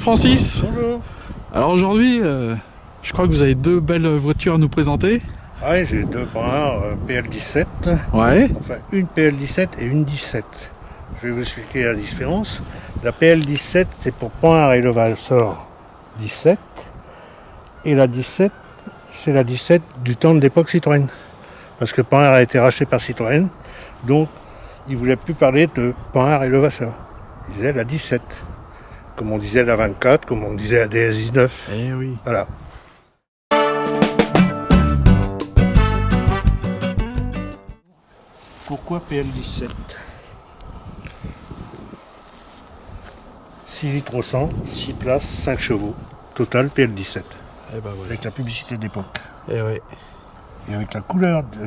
Francis. Bonjour. Alors aujourd'hui, je crois que vous avez deux belles voitures à nous présenter. Ouais, j'ai deux points PL17. Ouais. Enfin, une PL17 et une 17. Je vais vous expliquer la différence. La PL17, c'est pour Point et Levasseur 17. Et la 17, c'est la 17 du temps de l'époque Citroën. Parce que Point a été racheté par Citroën. Donc, ils ne voulaient plus parler de Point et Levasseur. Ils disaient la 17. Comme on disait la 24, comme on disait la DS19. Eh oui. Voilà. Pourquoi PL17 ? 6 litres au 100, 6 places, 5 chevaux. Total PL17. Eh ben ouais. Avec la publicité de l'époque. Eh ouais. Et avec la couleur du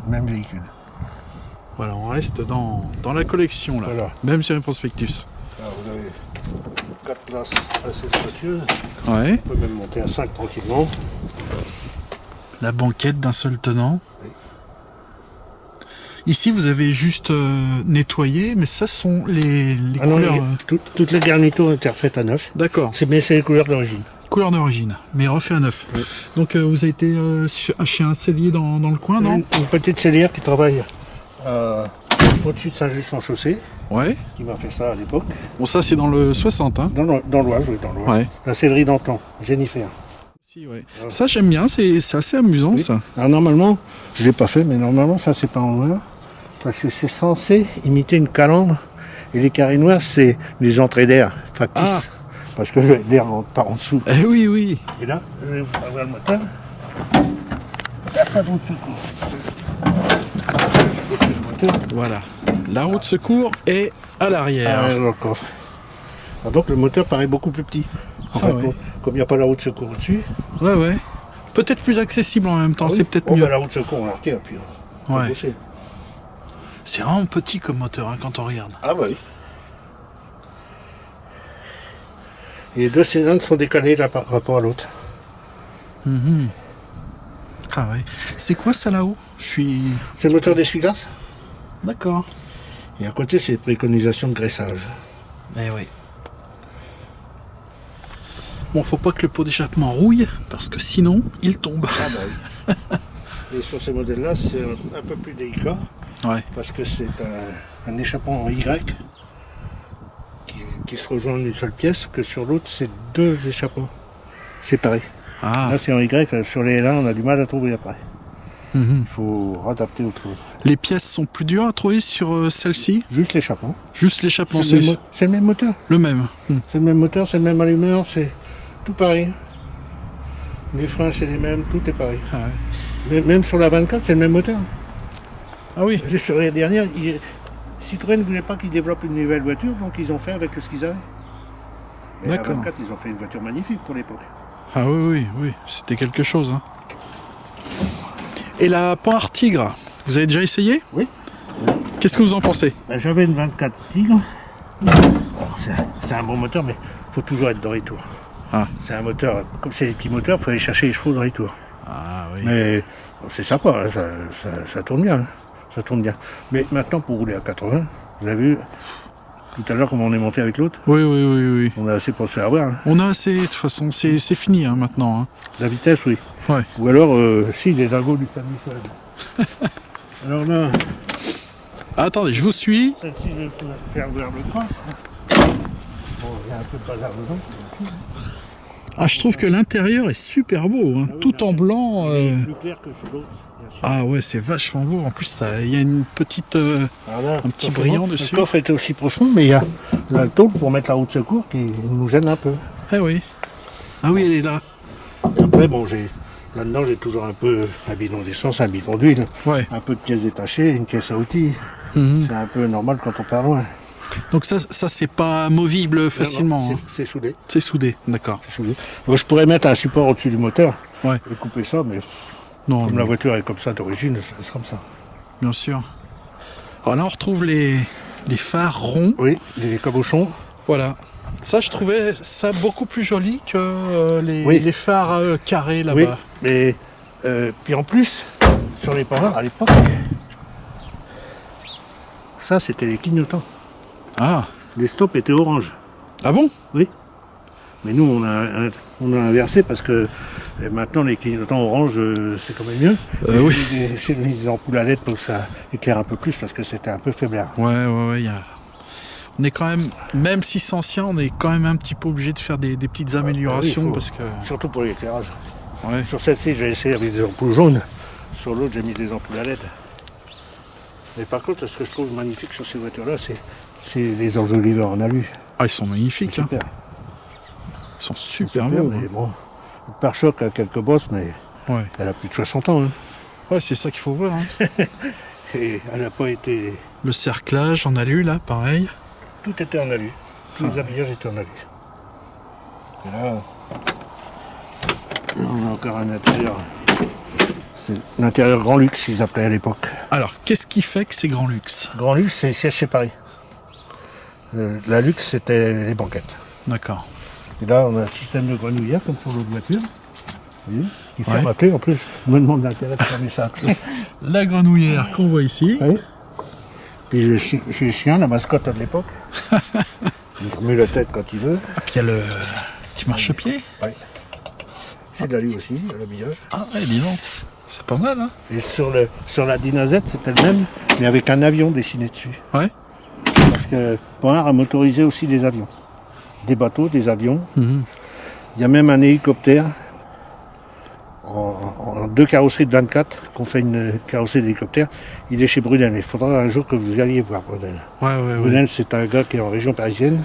même véhicule. Voilà, on reste dans la collection là. Voilà. Même sur les prospectus. Alors vous avez 4 places assez spacieuses. Ouais. On peut même monter à 5 tranquillement. La banquette d'un seul tenant. Oui. Ici, vous avez juste nettoyé, mais ça sont les Ah non, couleurs. toutes les garnitures ont été refaites à neuf. D'accord. Mais c'est les couleurs d'origine. Couleur d'origine, mais refait à neuf. Oui. Donc vous avez été chez un cellier dans le coin, non? Une petite cellière qui travaille au-dessus de Saint-Just-en-Chaussée, Ouais. qui m'a fait ça à l'époque. Bon, ça c'est dans le 60, hein? Dans l'Oise, oui, dans l'Oise. Ouais. La sellerie d'Antan, Jennifer. Si, ouais. Ça j'aime bien, c'est assez amusant Oui. ça. Alors normalement, je ne l'ai pas fait, mais normalement ça c'est pas en noir, parce que c'est censé imiter une calandre, et les carrés noirs c'est les entrées d'air factices, Ah. parce que l'air rentre par en dessous. Eh oui, oui. Et là, je vais vous faire voir le moteur. Il n'y a pas d'autre secours. Le moteur. Voilà. La roue de secours est à l'arrière. Ah, dans le coffre. Alors donc le moteur paraît beaucoup plus petit. Enfin, ouais. comme il n'y a pas la roue de secours au-dessus, Ouais, ouais. Peut-être plus accessible en même temps, c'est peut-être oh, mieux. bah, la roue de secours on la retire, puis on peut Ouais. bosser. C'est vraiment petit comme moteur hein, quand on regarde. Ah bah oui. Et les deux cylindres sont décalés l'un par rapport à l'autre. Mhm. Ah ouais. C'est quoi ça là-haut? Je suis... C'est le moteur d'essuie-glace. D'accord. Et à côté, c'est préconisation de graissage. Eh oui. Bon, faut pas que le pot d'échappement rouille, parce que sinon, il tombe. Ah bah oui. Et sur ces modèles-là, c'est un peu plus délicat, Ouais. parce que c'est un échappement en Y qui se rejoint en une seule pièce, que sur l'autre, c'est deux échappements séparés. Ah. Là, c'est en Y, sur les L1, on a du mal à trouver après. Mhm. Il faut adapter autre chose. Les pièces sont plus dures à trouver sur celle-ci. Juste l'échappement. Juste l'échappement, C'est le même moteur. le même. Mhm. C'est le même moteur, c'est le même allumeur, c'est tout pareil. Les freins, c'est les mêmes, tout est pareil. Ah, ouais. Mais même sur la 24, c'est le même moteur. Ah oui. Juste sur la dernière, Citroën ne voulait pas qu'ils développent une nouvelle voiture, donc ils ont fait avec ce qu'ils avaient. Et la D'accord. 24, ils ont fait une voiture magnifique pour l'époque. Ah oui, oui, oui. C'était quelque chose. Hein. Et la Panhard Tigre, vous avez déjà essayé? Oui. Qu'est-ce que vous en pensez? Ben, j'avais une 24 Tigre. Alors, c'est un bon moteur, mais il faut toujours être dans les tours. Ah. C'est un moteur, comme c'est des petits moteurs, il faut aller chercher les chevaux dans les tours. Ah oui. Mais bon, c'est sympa, hein, ça tourne bien. Hein. Ça tourne bien. Mais maintenant, pour rouler à 80, vous avez vu tout à l'heure comment on est monté avec l'autre, Oui, oui, oui, oui. on a assez pour se faire avoir. Hein. On a assez, de toute façon, c'est fini hein, maintenant. Hein. La vitesse, oui. Ouais. Ou alors, si, les ergots du permis Ford. Alors là, Ah, attendez, je vous suis. celle-ci, je vais faire ouvrir le cross. Bon, il y a un peu de bazar dedans. Ah, je trouve que l'intérieur est super beau, hein, oui, tout en blanc. Il est plus clair que sur l'autre, bien sûr. Ah ouais, c'est vachement beau. En plus, il y a une petite, Alors là, un petit forcément, brillant dessus. Le coffre était aussi profond, mais il y a la tôle pour mettre la roue de secours qui nous gêne un peu. Ah oui. Ah oui, elle est là. Et après, bon, là-dedans, j'ai toujours un peu un bidon d'essence, un bidon d'huile, Ouais. un peu de pièces détachées, une caisse à outils. Mhm. C'est un peu normal quand on part loin. Donc ça c'est pas movible facilement. Non, hein. c'est soudé. C'est soudé, d'accord. C'est soudé. Bon, je pourrais mettre un support au-dessus du moteur Ouais. et couper ça, mais Non, comme la voiture est comme ça d'origine, c'est comme ça. bien sûr. Alors là, on retrouve les phares ronds. Oui, les cabochons. Voilà. Ça, je trouvais ça beaucoup plus joli que Oui. les phares carrés là-bas. Oui, mais puis en plus, sur les Panhard à l'époque, ça c'était les clignotants. Ah. Les stops étaient orange. Ah bon? Oui. Mais nous, on a inversé parce que maintenant, les clignotants orange, c'est quand même mieux. Oui. J'ai mis des ampoules à LED pour que ça éclaire un peu plus parce que c'était un peu faiblard. Ouais, on est quand même si c'est ancien, on est quand même un petit peu obligé de faire des petites améliorations Oui, parce que. surtout pour l'éclairage. Ouais. Sur celle-ci, j'ai essayé avec des ampoules jaunes. Sur l'autre, j'ai mis des ampoules à LED. Mais par contre, ce que je trouve magnifique sur ces voitures-là, c'est les enjoliveurs en alu. Ah, ils sont magnifiques. Hein. Super. Ils sont super beaux. Mais bon, le pare-choc a quelques bosses, mais Ouais. elle a plus de 60 ans. Hein. Ouais, c'est ça qu'il faut voir. Hein. Et elle n'a pas été... Le cerclage en alu, là, pareil. Tout était en alu. Tous les habillages étaient en alu. Et là, on a encore un intérieur. C'est l'intérieur grand luxe, qu'ils appelaient à l'époque. Alors, qu'est-ce qui fait que c'est grand luxe? Grand luxe, c'est siège séparé. La luxe, c'était les banquettes. D'accord. Et là, on a un système de grenouillère, comme sur l'autre voiture. Vous voyez, qui ferme Ouais. à clé. En plus, je me demande l'intérêt de fermer ça à clé. La grenouillère qu'on voit ici. Oui. Puis j'ai le chien, la mascotte de l'époque. Il remue la tête quand il veut. Puis il y a le petit marchepied. Oui. C'est de l'alu aussi, l'habillage. Ah ouais, dis donc. C'est pas mal, hein. Et sur la Dinazette, c'était le même, mais avec un avion dessiné dessus. Ouais. Parce que Panhard a motorisé aussi des avions. Des bateaux, des avions. Mhm. Il y a même un hélicoptère en deux carrosseries de 24 qu'on fait une carrosserie d'hélicoptère. Il est chez Brunel. Il faudra un jour que vous alliez voir Brunel. Ouais. Brunel, c'est un gars qui est en région parisienne,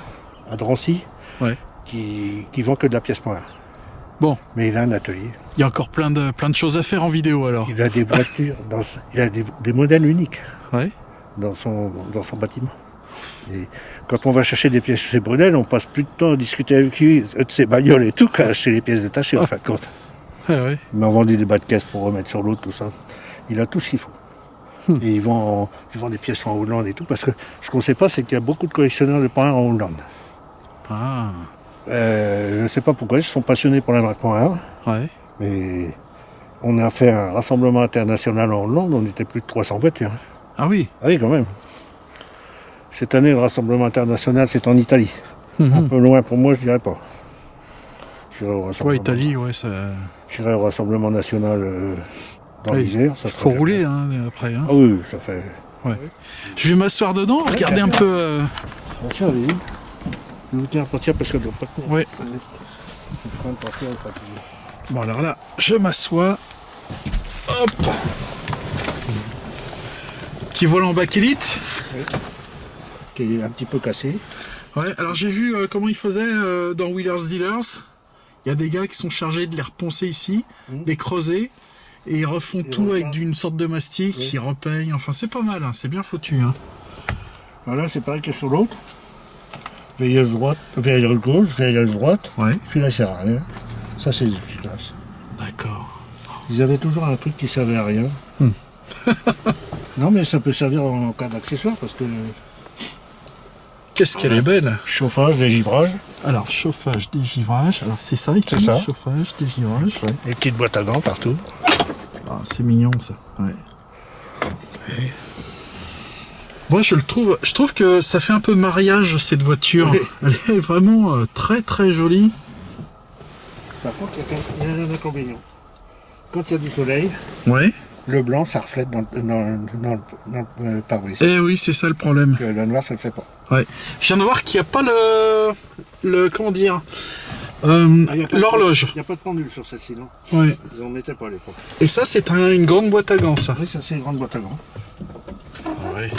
à Drancy, Ouais. qui vend que de la pièce Panhard. Bon, Mais il a un atelier. il y a encore plein de choses à faire en vidéo alors. Il a des voitures, il a des modèles uniques Ouais. dans son bâtiment. Et quand on va chercher des pièces chez Brunel, on passe plus de temps à discuter avec lui de ses bagnoles et tout qu'à acheter les pièces détachées en fin de compte. Ouais. Il m'a vendu des bas de caisse pour remettre sur l'autre, tout ça. Il a tout ce qu'il faut. Et il vend des pièces en Hollande et tout, parce que ce qu'on ne sait pas, c'est qu'il y a beaucoup de collectionneurs de Panhard en Hollande. Ah. Je ne sais pas pourquoi, ils sont passionnés pour la marque Panhard, Ouais. mais on a fait un rassemblement international en Hollande, on était plus de 300 voitures. Ah oui. Ah oui, quand même. Cette année, le rassemblement international, c'est en Italie. Un peu loin pour moi, je dirais pas. J'irai au Ouais, rassemblement, Italie, ouais, ça. j'irai au rassemblement national dans Ouais, l'Isère. Ça faut sera rouler déjà hein, après. Hein. bien. Ah oui, ça fait... Je vais m'asseoir dedans, regarder bien un sûr. peu. Bien sûr, allez-y. Je vais vous tenir pour tirer parce qu'elle ne doit pas tenir. Ouais. Je suis en train de partir, elle est fatiguée. Bon alors là, je m'assois. Hop. Petit volant bakélite. Qui est un petit peu cassé. Ouais, alors j'ai vu comment ils faisaient dans Wheelers Dealers. Il y a des gars qui sont chargés de les reponcer ici, les creuser, et ils refont tout avec rechargent. d'une sorte de mastic, Oui. ils repeignent, enfin c'est pas mal, hein, c'est bien foutu. Hein. Voilà, c'est pareil que sur l'autre. Veilleuse droite, veilleuse gauche, veilleuse droite. Ouais. Puis là, ça sert à rien. Ça, c'est efficace. D'accord. Ils avaient toujours un truc qui servait à rien. Non, mais ça peut servir en cas d'accessoire parce que Qu'est-ce qu'elle est belle. chauffage, dégivrage, Alors, chauffage, dégivrage, alors c'est ça ici, C'est ça. chauffage, dégivrage. les petites boîtes à gants partout. Ah, c'est mignon ça. Ouais. Moi je trouve que ça fait un peu mariage cette voiture. Oui. Elle est vraiment très très jolie. Par contre, il y a un inconvénient. Quand il y a du soleil, Ouais. le blanc, ça reflète dans le pare-brise. Eh oui, c'est ça le problème. Que le noir, ça ne le fait pas. Ouais. Je viens de voir qu'il n'y a pas le comment dire Il l'horloge. n'y a pas de pendule sur celle-ci, non. Ouais. Ils n'en mettaient pas à l'époque. Et ça c'est une grande boîte à gants ça. Oui, ça, c'est une grande boîte à gants. Ouais.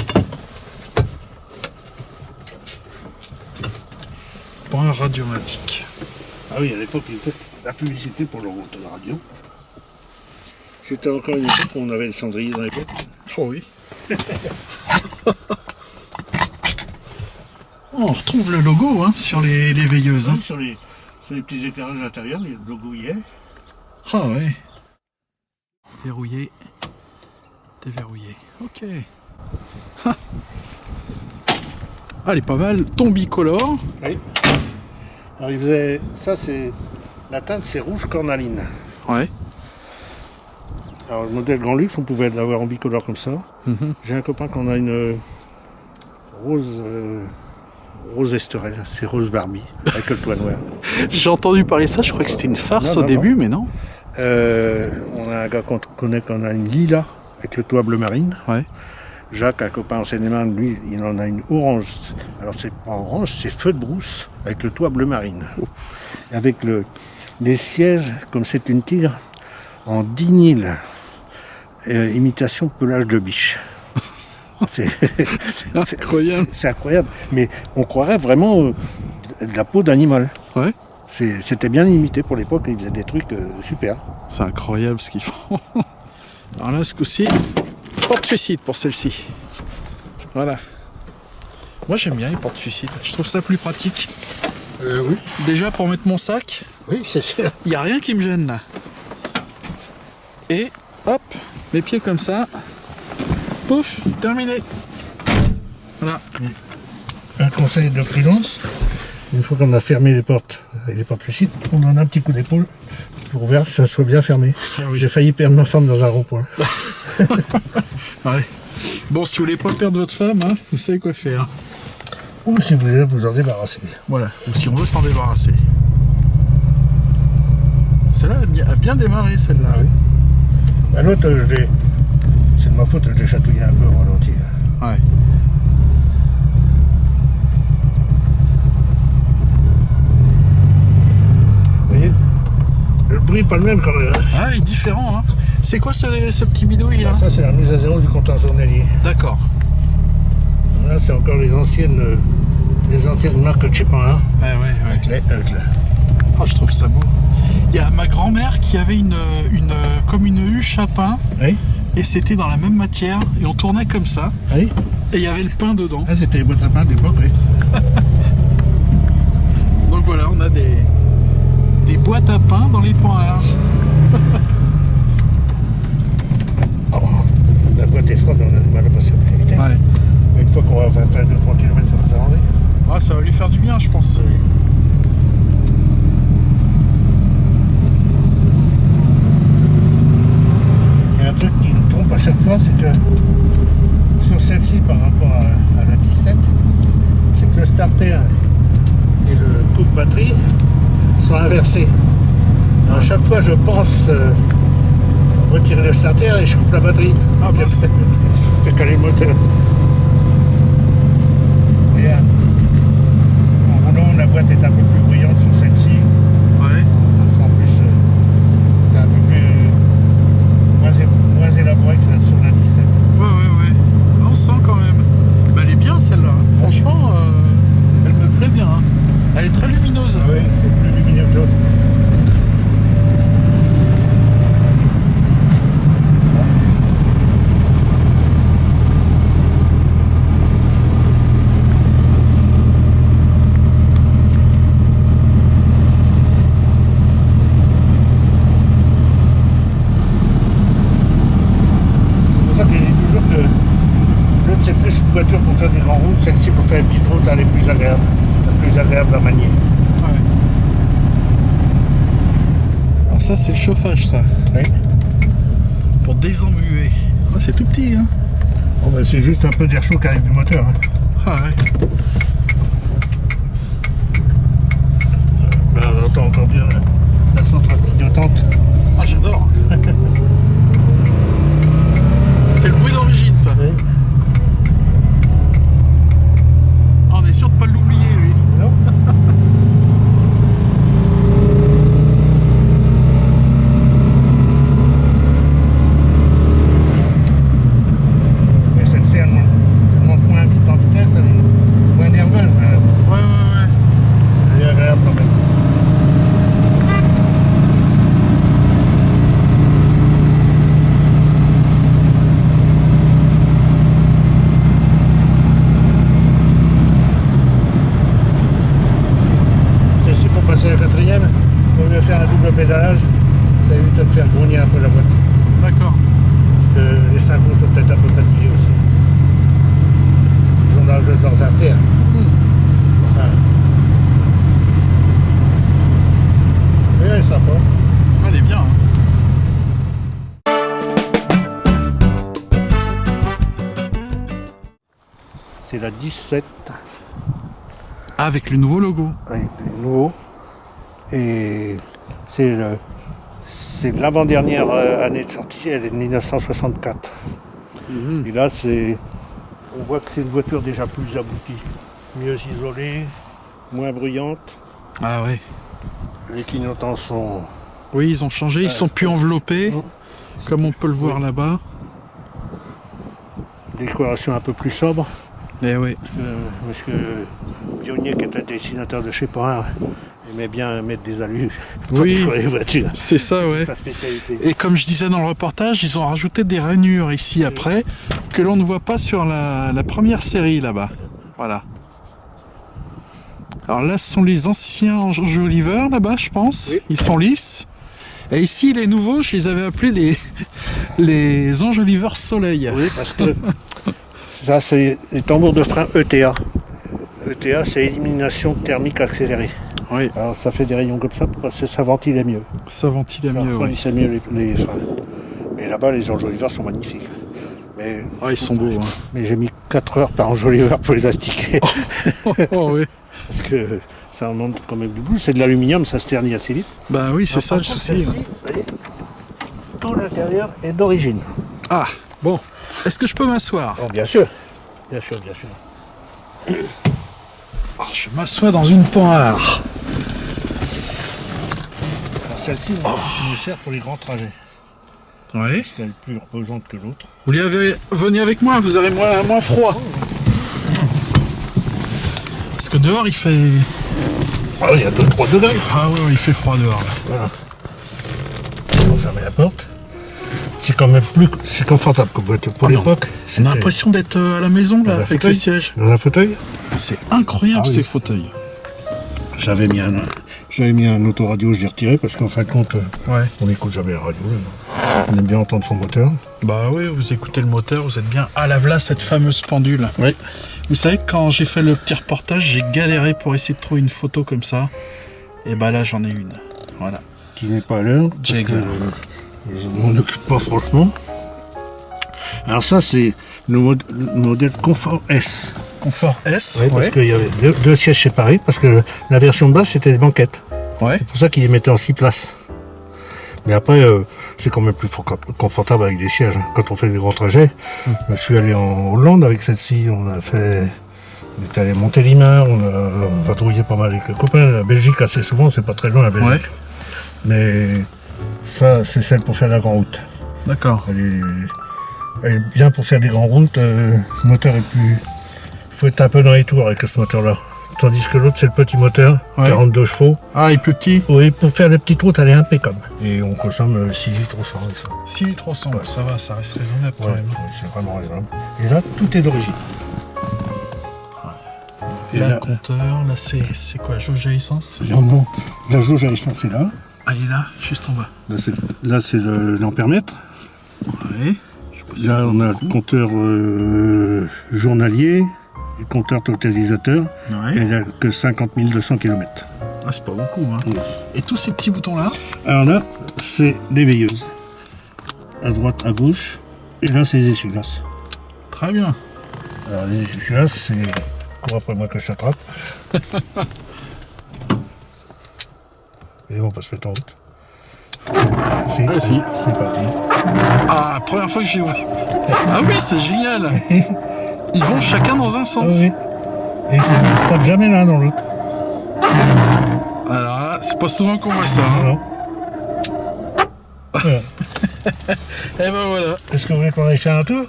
Point radiomatique. Ah oui, à l'époque, ils faisaient la publicité pour leur route de la radio. C'était encore une époque où on avait le cendrier dans les boîtes. Oh oui. Oh, on retrouve le logo hein, sur les veilleuses. Hein. Oui, sur les petits éclairages intérieurs, il y a le logo y est. Ah ouais. Verrouillé. Déverrouillé. Ok. Ah. Ah, elle est pas mal. Ton bicolore. Oui. Alors, ils faisaient... Ça, c'est... La teinte, c'est rouge cornaline. Ouais. Alors, le modèle Grand Luxe, on pouvait l'avoir en bicolore comme ça. J'ai un copain qu'on a une rose... Rose Esterelle, c'est rose Barbie, avec le toit noir. J'ai entendu parler de ça, je crois que c'était une farce Non, au début, mais non. On a un gars qu'on connaît qu'on a une lila avec le toit bleu marine. Ouais. Jacques, un copain en Seine-et-Marne, lui, il en a une orange. Alors c'est pas orange, c'est feu de brousse avec le toit bleu marine. Et avec les sièges, comme c'est une tigre, en dignil. Imitation pelage de biche. C'est incroyable. C'est incroyable. Mais on croirait vraiment de la peau d'animal. Ouais. C'était bien imité pour l'époque, ils faisaient des trucs super. C'est incroyable ce qu'ils font. Alors là, ce coup-ci, porte-suicide pour celle-ci. Voilà. Moi, j'aime bien les porte-suicides. Je trouve ça plus pratique. Oui. Déjà, pour mettre mon sac, Oui, c'est sûr. il n'y a rien qui me gêne là. Et hop, mes pieds comme ça. Pouf, terminé. Voilà. Un conseil de prudence, une fois qu'on a fermé les portes avec les portes suicides, on donne un petit coup d'épaule pour voir que ça soit bien fermé. Ah oui. J'ai failli perdre ma femme dans un rond-point. Ouais. Bon, si vous voulez pas perdre votre femme, hein, vous savez quoi faire. Ou si vous voulez vous en débarrasser. Voilà. Ou si on veut s'en débarrasser. Celle-là a bien démarré, celle-là. Ah oui. Bah, l'autre, c'est de ma faute, je l'ai chatouillé un peu au ralenti. Ouais. Vous voyez, le bruit n'est pas le même quand même. Ah, il est différent, hein. C'est quoi ce petit bidouille là? Ça, c'est la mise à zéro du compteur journalier. D'accord. Là, c'est encore les anciennes marques de chez Pain, hein, Ouais, ouais, ouais. avec la... Oh, je trouve ça beau. Il y a ma grand-mère qui avait comme une huche à pain, Oui, et c'était dans la même matière, et on tournait comme ça, oui. et il y avait le pain dedans. Ah, c'était les boîtes à pain d'époque, oui. Donc voilà, on a des boîtes à pain dans les points. Oh, la boîte est froide, on a du mal à passer à plus vitesse. Ouais. Mais une fois qu'on va faire 2-3 km, ça va s'arranger. Ah, ça va lui faire du bien, je pense. Il y a un truc qui me trompe à chaque fois, c'est que sur celle-ci par rapport à la 17, c'est que le starter et le coup de batterie sont inversés. Alors, à chaque fois, je pense retirer le starter et je coupe la batterie. Ah, bah, c'est- Je fais caler le moteur. Et en roulant, la boîte est un peu plus bruyante sur celle-ci. Ouais. En plus, c'est un peu plus moins élaboré que ça sur la 17. Ouais, ouais, ouais. Ah, on sent quand même. Bah, elle est bien celle-là. Franchement, elle me plaît bien. Hein. Elle est très lumineuse. Ah oui, c'est plus lumineux que l'autre. C'est pour ça que je dis toujours que l'autre c'est plus une voiture pour faire des grandes routes, celle-ci pour faire une petite route, elle est plus agréable à manier. Ouais. Alors ça, c'est le chauffage, ça. Oui. Pour désembuer. Ah, c'est tout petit, hein. Bon, ben, c'est juste un peu d'air chaud qui arrive du moteur. Hein. Ah ouais. Ben, on entend encore bien la centrale clignotante. Ah, j'adore. C'est le bruit d'origine, ça. Oui. Ah, on est sûr de pas l'oublier, lui. Non. Mais celle-ci, elle monte moins vite en vitesse, elle est moins nerveuse, mais Ouais, ouais, ouais. elle est agréable quand même. Celle-ci, pour passer à la quatrième, il vaut mieux faire un double pédalage, ça évite de faire grogner un peu la boîte. D'accord. Les syncros sont peut-être un peu fatigués aussi. Ils ont l'âge de leurs artères. Enfin. Mais elle est sympa. Ah, elle est bien, hein. C'est la 17. Ah, avec le nouveau logo. Oui, nouveau. Et c'est l'avant-dernière année de sortie, elle est de 1964. Et là, on voit que c'est une voiture déjà plus aboutie, mieux isolée, moins bruyante. Ah oui. Les clignotants sont... Oui, ils ont changé, ils sont plus enveloppés, comme on peut le voir là-bas. Décoration un peu plus sobre. Eh oui. Monsieur Bionnier, qui est un dessinateur de chez Porin, aimait bien mettre des allus pour Oui, décorer les voitures. c'est ça, C'était ouais. sa spécialité. Et comme je disais dans le reportage, ils ont rajouté des rainures ici après, que l'on ne voit pas sur la première série là-bas. Voilà. Alors là, ce sont les anciens enjoliveurs là-bas, je pense. Oui. Ils sont lisses. Et ici, les nouveaux, je les avais appelés les enjoliveurs soleil. Oui, parce que ça, c'est les tambours de frein ETA. ETA, c'est élimination thermique accélérée. Oui, Alors ça fait des rayons comme ça parce que ça ventilait mieux. ça ventile Ça mieux. Ouais. refroidissait mieux les freins. Mais là-bas, les enjoliveurs sont magnifiques. Mais, Ah, ils sont beaux. Hein. mais j'ai mis 4 heures par enjoliveur pour les astiquer. Oh, oui. Parce que ça en demande quand même du boulot. C'est de l'aluminium, ça se ternit assez vite. Bah oui, c'est ça le Par contre, souci. celle-ci, vous voyez, tout l'intérieur est d'origine. Ah, bon. Est-ce que je peux m'asseoir? Oh, bien sûr. Bien sûr, bien sûr. Oh, je m'assois dans une panhard. Alors celle-ci nous sert pour les grands trajets. Oui. Parce qu'elle est plus reposante que l'autre. Vous venez avec moi, vous aurez moins froid. Parce que dehors il fait... Ah, il y a 2-3 degrés. Ah ouais, il fait froid dehors là. Voilà. On va fermer la porte. C'est quand même plus confortable comme voiture. Pour Ah non. l'époque, On a l'impression d'être à la maison là, Dans un avec fauteuil. les sièges. Dans un fauteuil. C'est incroyable Ah oui. ces fauteuils. J'avais mis un autoradio, je l'ai retiré parce qu'en fin de compte, Ouais. on n'écoute jamais la radio. Là. On aime bien entendre son moteur. Bah oui, vous écoutez le moteur, vous êtes bien. Ah là, voilà cette fameuse pendule. Oui. Vous savez, quand j'ai fait le petit reportage, j'ai galéré pour essayer de trouver une photo comme ça. Et bah là, j'en ai une. Voilà. Qui n'est pas à l'heure. Parce Jagger. que je m'en occupe pas franchement. Alors ça, c'est le modèle Confort S. Confort S. Oui, parce qu'il y avait deux sièges séparés, parce que la version basse, c'était des banquettes. Ouais. C'est pour ça qu'ils les mettaient en 6 places. Mais après, c'est quand même plus confortable avec des sièges. Hein. Quand on fait des grands trajets, je suis allé en Hollande avec celle-ci. On est allé à Montélimar, on a vadrouillé pas mal avec les copains. La Belgique, assez souvent, c'est pas très loin la Belgique. Ouais. Mais ça, c'est celle pour faire la grande route. D'accord. Elle est bien pour faire des grandes routes. Le moteur est plus... Il faut être un peu dans les tours avec ce moteur-là. Tandis que l'autre, c'est le petit moteur, Ouais. 42 chevaux. Ah, il est plus petit. Oui, pour faire les petites routes, elle est impeccable. Et on consomme 6 litres au 100 avec ça. 6 litres au 100, ça va, ça reste raisonnable quand Ouais, même. c'est vraiment raisonnable. Et là, tout est d'origine. Et Là, là, le compteur, là, c'est quoi, jauge à essence? non, la jauge à essence est là. Ah, il est là, juste en bas. Là, c'est l'ampèremètre. Ouais. Je sais pas si Là, ça on a vaut le beaucoup. compteur journalier, le compteur totalisateur. Ouais. Et elle a que 50 200 km. Ah, c'est pas beaucoup, hein. Oui. Et tous ces petits boutons-là? Alors là, c'est les veilleuses. À droite, à gauche. Et là, c'est les essuie-glaces. Très bien. Alors les essuie-glaces, c'est... Cours après moi que je t'attrape. Et on peut se mettre en route. Ah, si. C'est parti. Ah, première fois que j'ai vu. Ah oui, c'est génial. Ils vont chacun dans un Ah sens. oui. Et ils se tapent jamais l'un dans l'autre. Alors là, c'est pas souvent qu'on voit ça. Hein. Non. Voilà. Et ben voilà. Est-ce que vous voulez qu'on aille faire un tour?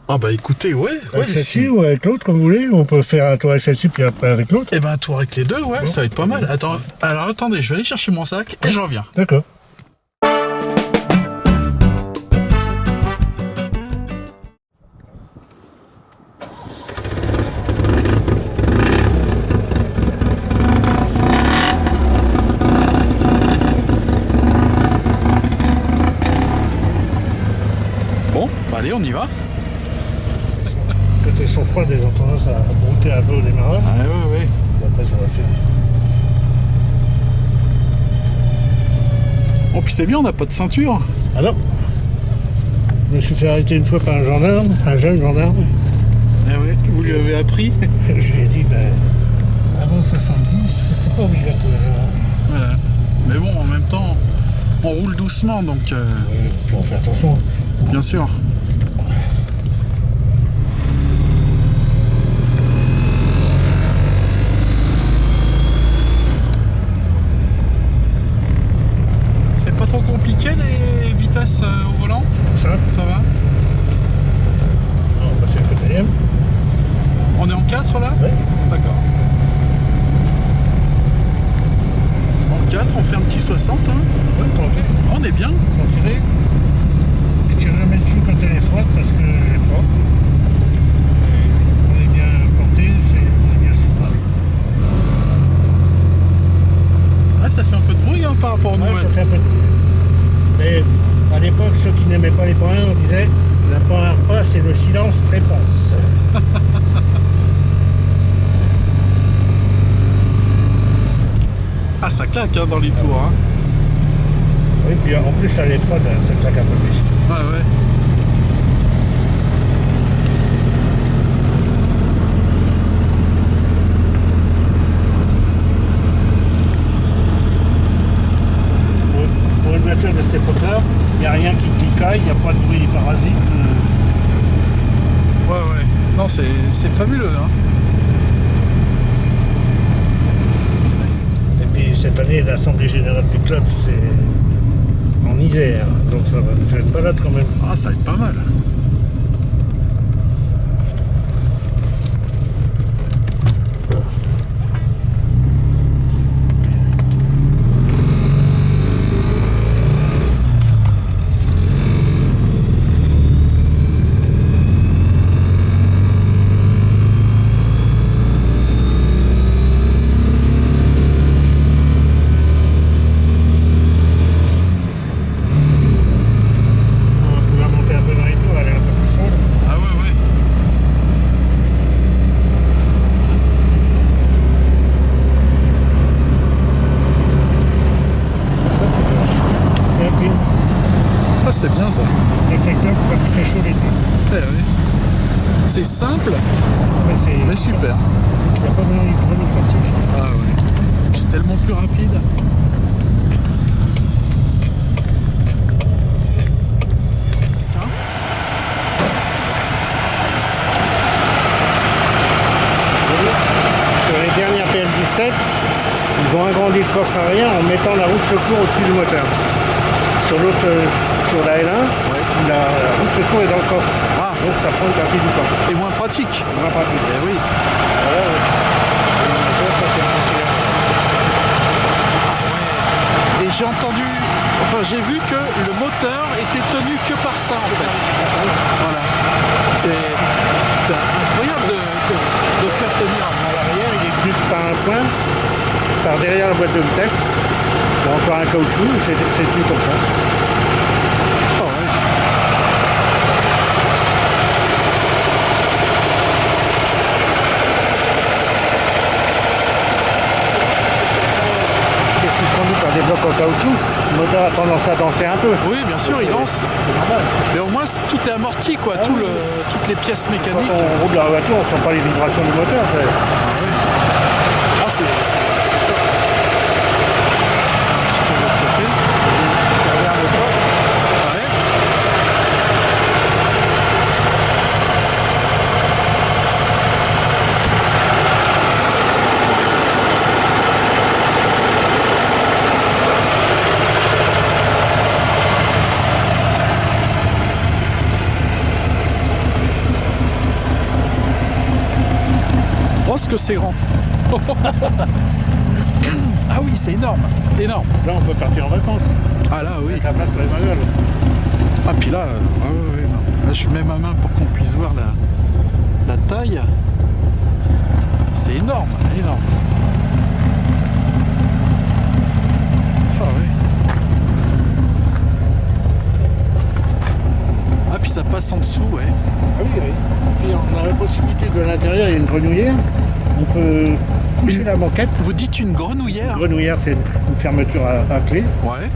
Ah bah écoutez, ouais. Avec Ouais, celle-ci si. ou avec l'autre, comme vous voulez? On peut faire un tour avec celle-ci, puis après avec l'autre. Et ben un tour avec les deux, ouais, Bon. ça va être pas mal. Attends, alors attendez, je vais aller chercher mon sac et je reviens. D'accord. Bon, bah allez, on y va. Quand elles sont froides, elles ont tendance à brouter un peu au démarrage. Ah ouais, ouais. Et après, ça va faire. Oh, puis c'est bien, on n'a pas de ceinture. Alors, je me suis fait arrêter une fois par un gendarme, un jeune gendarme. Ah ouais, vous lui avez appris. Je lui ai dit, ben, avant 70, c'était pas obligatoire. Voilà. on roule doucement, donc Puis on fait attention. bien sûr. C'est pas trop compliqué les vitesses au volant? Tout ça. Ça va? On va passer le quatrième. On est en 4 là? Oui. D'accord. En 4, on fait un petit 60. Hein. Oui, tranquille. On est bien. Sans tirer. Je tire jamais dessus quand elle est froide parce que j'aime pas. Et on est bien porté, on est bien séparé. Ah, ça fait un peu de bruit hein, par rapport aux Ouais, nouvelles. ça fait un peu de... Mais à l'époque, ceux qui n'aimaient pas les points, on disait la pointe pas, c'est le silence trépasse. Ah, ça claque hein, dans les tours. Hein. Oui, puis en plus, elle est froide, ça claque un peu plus. Ouais, ouais. Pour une voiture de cette époque-là, il n'y a rien qui picaille, il n'y a pas de bruit parasite. Ouais, ouais. Non, c'est fabuleux. Hein. Et puis cette année, l'Assemblée Générale du Club, c'est en Isère, donc ça va nous faire une balade quand même. Ah, ça va être pas mal. On va monter un peu dans les tours, elle est un peu plus chaude. Ah ouais, ouais. Ça, c'est un clim. Ah, c'est bien ça. Réflecteur quand il fait chaud l'été. Eh, ouais. C'est simple, Ouais, mais super. Il n'y a pas besoin d'hydraulique là-dessus. Ah ouais. C'est tellement plus rapide. Sur les dernières PL17, ils ont agrandi le coffre arrière en mettant la roue de secours au-dessus du moteur. Sur l'autre, sur la L1, la roue de secours est dans le coffre. Ah. Donc ça prend une partie du coffre. Et moins pratique. Moins pratique. Eh oui. Voilà, ouais. Ça, c'est facile. Et j'ai entendu, enfin j'ai vu que le moteur était tenu que par ça en fait. Voilà. C'est incroyable de faire tenir. À l'arrière, il est tenu par un point, par derrière la boîte de vitesse. Il y a encore un caoutchouc, c'est tenu comme ça. Oh, ouais. C'est suspendu par des blocs en caoutchouc. Le moteur a tendance à danser un peu. Oui, bien sûr, il lance. C'est normal. Mais au moins tout est amorti quoi, Ah oui. toutes les pièces Quand mécaniques. on roule dans la voiture, on ne sent pas les vibrations du moteur. Ah, c'est top. Un petit peu de l'autre côté. Ouais. Oh, ce que c'est grand. Ah oui, c'est énorme. Énorme. Là, on peut partir en vacances. Ah là, oui. Avec la place pour les bagnoles. Ah, puis là, ah ouais, ouais, non. Là, je mets ma main pour qu'on puisse voir la taille. C'est énorme, énorme. Ah ouais. Ah, puis ça passe en dessous, ouais. Ah oui, oui. Puis on a la possibilité de l'intérieur, il y a une grenouillère. On peut coucher la banquette. Vous dites une grenouillère? Grenouillère, c'est une fermeture à clé. Ouais.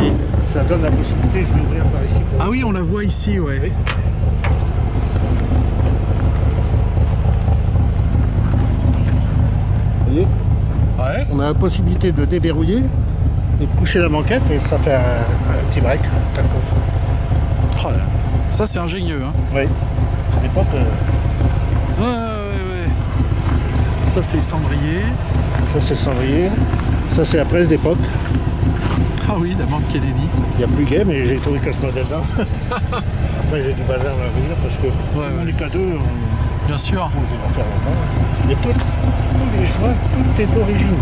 Et ça donne la possibilité, je vais ouvrir par ici. Ah oui, on la voit ici, ouais. Oui. Vous voyez, Ouais. on a la possibilité de déverrouiller et de coucher la banquette et ça fait un petit break. Ça compte. Oh là. Ça c'est ingénieux, hein. Oui. À l'époque, Ouais. Ça c'est cendrier. ça c'est cendrier. Ça c'est la presse d'époque. Ah oui, la banque Kennedy. Il n'y a plus gay, mais j'ai trouvé que ce modèle-là. Après j'ai du bazar à venir parce que Ouais. les cadeaux, Bien sûr. on les va faire longtemps. Mais tous les choix, tout est d'origine.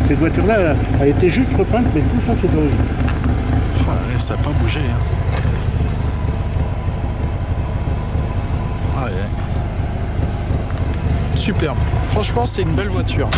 Cette voiture-là, elle était juste repeinte, mais tout ça c'est d'origine. Ah ouais, ça n'a pas bougé, hein. Ah ouais. Superbe. Franchement, c'est une belle voiture.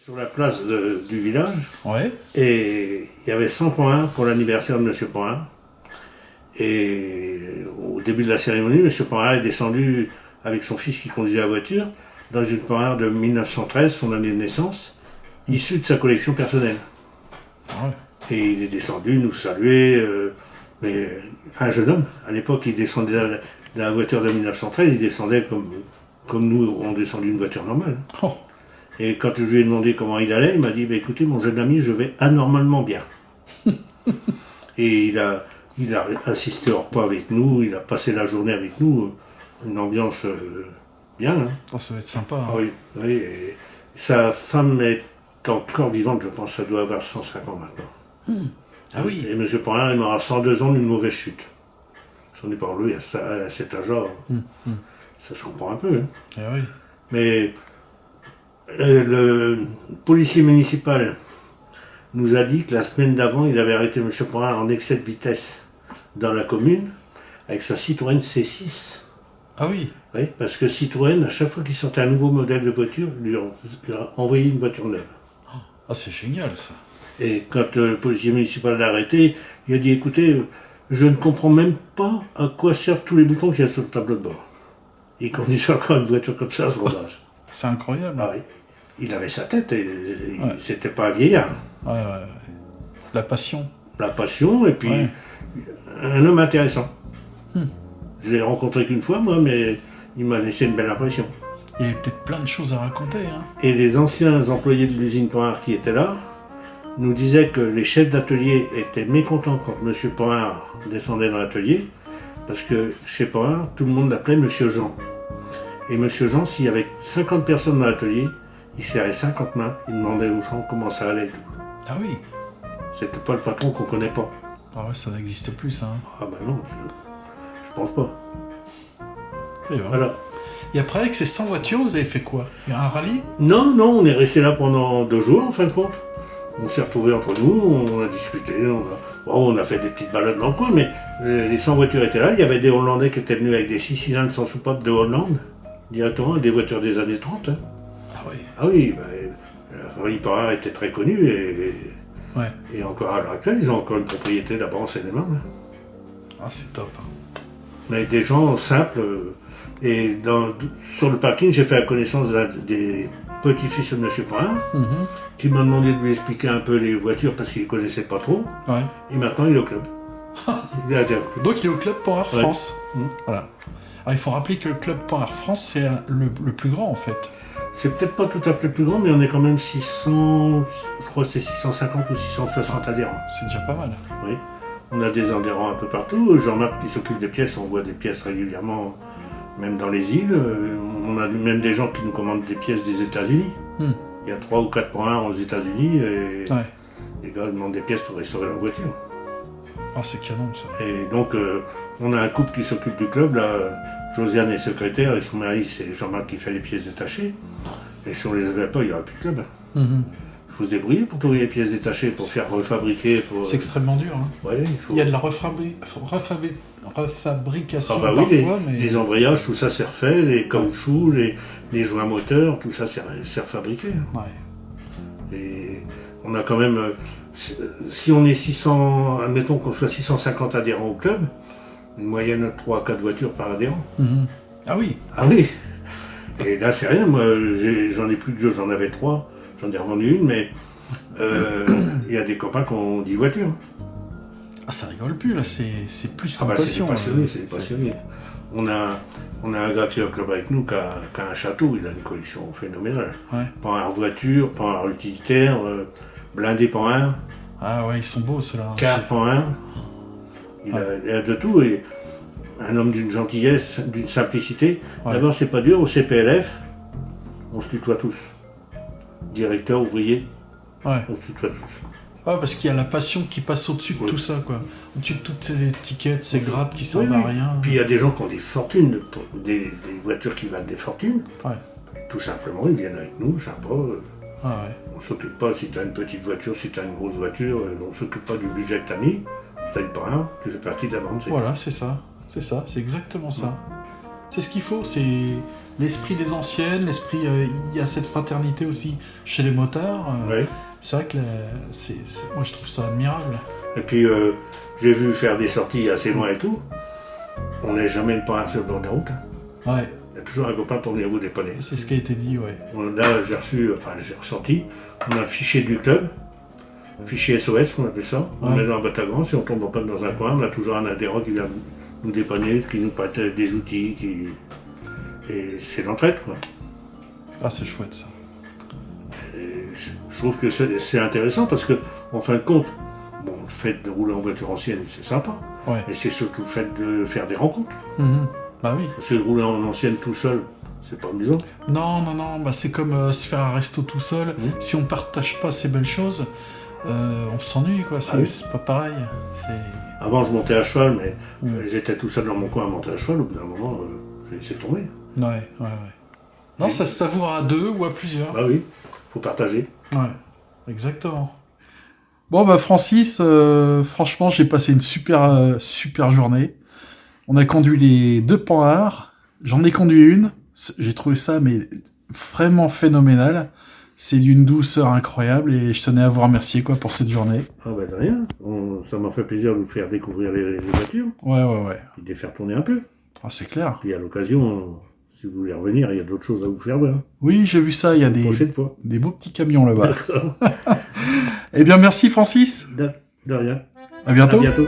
Sur la place du village, Ouais. et il y avait 100 points pour l'anniversaire de M. Poinard. Et au début de la cérémonie, M. Poinard est descendu avec son fils qui conduisait la voiture dans une Poinard de 1913, son année de naissance, issue de sa collection personnelle. Ouais. Et il est descendu nous saluer, mais un jeune homme. À l'époque, il descendait de la voiture de 1913, il descendait comme nous, on descend d'une voiture normale. Oh. Et quand je lui ai demandé comment il allait, il m'a dit, bah, écoutez mon jeune ami, je vais anormalement bien. Et il a assisté au repas avec nous, il a passé la journée avec nous, une ambiance bien. Hein. Oh, ça va être sympa. Hein. Ah oui, oui. Et sa femme est encore vivante, je pense, ça doit avoir 105 ans maintenant. Ah oui. Et M. Poinard, il aura 102 ans d'une mauvaise chute. J'en ai parlé à cet âge-là. Ça se comprend un peu. Hein. Ah oui. Mais le policier municipal nous a dit que la semaine d'avant, il avait arrêté M. Poinard en excès de vitesse dans la commune avec sa Citroën C6. Ah oui. Oui, parce que Citroën, à chaque fois qu'il sortait un nouveau modèle de voiture, lui a envoyé une voiture neuve. Ah, c'est génial ça. Et quand le policier municipal l'a arrêté, il a dit, écoutez, je ne comprends même pas à quoi servent tous les boutons qu'il y a sur le tableau de bord. Il conduisait encore une voiture comme ça à son âge. C'est incroyable. Ah oui. Il avait sa tête, et c'était pas un vieillard. Ouais. La passion. La passion, et puis un homme intéressant. Je l'ai rencontré qu'une fois, moi, mais il m'a laissé une belle impression. Il y avait peut-être plein de choses à raconter. Hein. Et les anciens employés de l'usine Poinard qui étaient là nous disaient que les chefs d'atelier étaient mécontents quand M. Poinard descendait dans l'atelier, parce que chez Poinard, tout le monde l'appelait M. Jean. Et M. Jean, s'il y avait 50 personnes dans l'atelier, il serrait 50 mains, il demandait aux gens comment ça allait. Ah oui. C'était pas le patron qu'on connaît pas. Ah ouais, ça n'existe plus ça. Hein. Ah ben non, je pense pas. Et, voilà. Voilà. Et après, avec ces 100 voitures, vous avez fait quoi? Il y a un rallye? Non, on est resté là pendant 2 jours en fin de compte. On s'est retrouvés entre nous, on a discuté, on a fait des petites balades dans le coin, mais les 100 voitures étaient là. Il y avait des Hollandais qui étaient venus avec des 6 cylindres sans soupape de Hollande, directement, des voitures des années 30. Hein. Ah oui. Ah oui, la famille Poinard était très connue et encore à l'heure actuelle, ils ont encore une propriété là-bas en Seine-et-Marne. Ah, c'est top. Hein. Mais des gens simples. Et sur le parking, j'ai fait la connaissance des petits-fils de M. Poinard, qui m'a demandé de lui expliquer un peu les voitures parce qu'il ne connaissait pas trop. Ouais. Et maintenant, il est au club. Il est adhéré au club. Donc il est au club Poinard France. Mmh. Voilà. Alors il faut rappeler que le club Poinard France, c'est le plus grand en fait. C'est peut-être pas tout à fait le plus grand, mais on est quand même 600, je crois que c'est 650 ou 660 adhérents. C'est déjà pas mal. Oui. On a des adhérents un peu partout. Jean-Marc qui s'occupe des pièces, on voit des pièces régulièrement, même dans les îles. On a même des gens qui nous commandent des pièces des États-Unis. Il y a 3 ou 4 points aux États-Unis et les gars demandent des pièces pour restaurer leur voiture. Ah, c'est canon ça. Et donc, on a un couple qui s'occupe du club, là. Josiane est secrétaire et son mari, c'est Jean-Marc qui fait les pièces détachées. Et si on les avait pas, il n'y aurait plus de club. faut se débrouiller pour trouver les pièces détachées, pour faire refabriquer. C'est extrêmement dur. Hein. Ouais, il y a de la refabrication oui, parfois, mais... les embrayages, tout ça c'est refait, les caoutchoucs, les joints moteurs, tout ça c'est refabriqué. Ouais. Et on a quand même, si on est 600, admettons qu'on soit 650 adhérents au club, une moyenne de 3 à 4 voitures par adhérent. Ah oui. Ah oui. Et là c'est rien, moi j'en ai plus que 2, j'en avais 3, j'en ai revendu une, mais il y a des copains qui ont 10 voitures. Ah, ça rigole plus là, c'est plus qu'une passion. C'est des hein. passionnés. On a un gars qui est au club avec nous qui a un château, il a une collection phénoménale. Ouais. Pan-air voiture, pan-air utilitaire, blindé pan-air. Ah ouais, ils sont beaux ceux-là. Car pan-air. Il a de tout. Et un homme d'une gentillesse, d'une simplicité. Ouais. D'abord, c'est pas dur, au CPLF, on se tutoie tous. Directeur, ouvrier, Ouais. on se tutoie tous. Ah, parce qu'il y a la passion qui passe au-dessus de tout ça, quoi. Au-dessus de toutes ces étiquettes, ces grades qui servent à rien. Puis il y a des gens qui ont des fortunes, des voitures qui valent des fortunes. Ouais. Tout simplement, ils viennent avec nous, sympa. Ah ouais. On ne s'occupe pas si tu as une petite voiture, si tu as une grosse voiture, on ne s'occupe pas du budget que tu as mis. Tu as une parrain, tu fais partie de la bande. Voilà, c'est ça. C'est ça, c'est exactement ça. C'est ce qu'il faut, c'est l'esprit des anciennes, l'esprit... Il y a cette fraternité aussi chez les motards. Ouais. C'est vrai que moi je trouve ça admirable. Et puis j'ai vu faire des sorties assez loin et tout. On n'a jamais le parrain sur le bord de la route. Ouais. Il y a toujours un copain pour venir vous dépanner. C'est ce qui a été dit, ouais. Là, j'ai ressorti, on a le fichier du club, fichier SOS, on appelle ça. On met dans la boîte à gants, si on tombe en panne dans un coin, on a toujours un adhérent qui vient nous dépanner, qui nous prête des outils, et c'est l'entraide, quoi. Ah, c'est chouette, ça. Et je trouve que c'est intéressant parce que, en fin de compte, bon, le fait de rouler en voiture ancienne, c'est sympa. Ouais. Mais c'est surtout le fait de faire des rencontres. Bah oui. Parce que de rouler en ancienne tout seul, c'est pas amusant. Non, bah c'est comme se faire un resto tout seul. Si on partage pas ces belles choses, on s'ennuie, quoi. C'est pas pareil. Avant, je montais à cheval, mais j'étais tout seul dans mon coin à monter à cheval. Au bout d'un moment, j'ai laissé tomber. Ouais. Non, ça se savoure à deux ou à plusieurs. Bah oui, faut partager. Ouais, exactement. Bon, bah Francis, franchement, j'ai passé une super journée. On a conduit les 2 Panhard. J'en ai conduit une. J'ai trouvé ça mais vraiment phénoménal. C'est d'une douceur incroyable et je tenais à vous remercier pour cette journée. Ah bah de rien. Ça m'a fait plaisir de vous faire découvrir les voitures. Ouais. Et de les faire tourner un peu. Ah, c'est clair. Puis à l'occasion, si vous voulez revenir, il y a d'autres choses à vous faire voir. Oui, j'ai vu ça. Il y a des beaux petits camions là-bas. D'accord. Eh bien, merci Francis. De rien. À bientôt. À bientôt.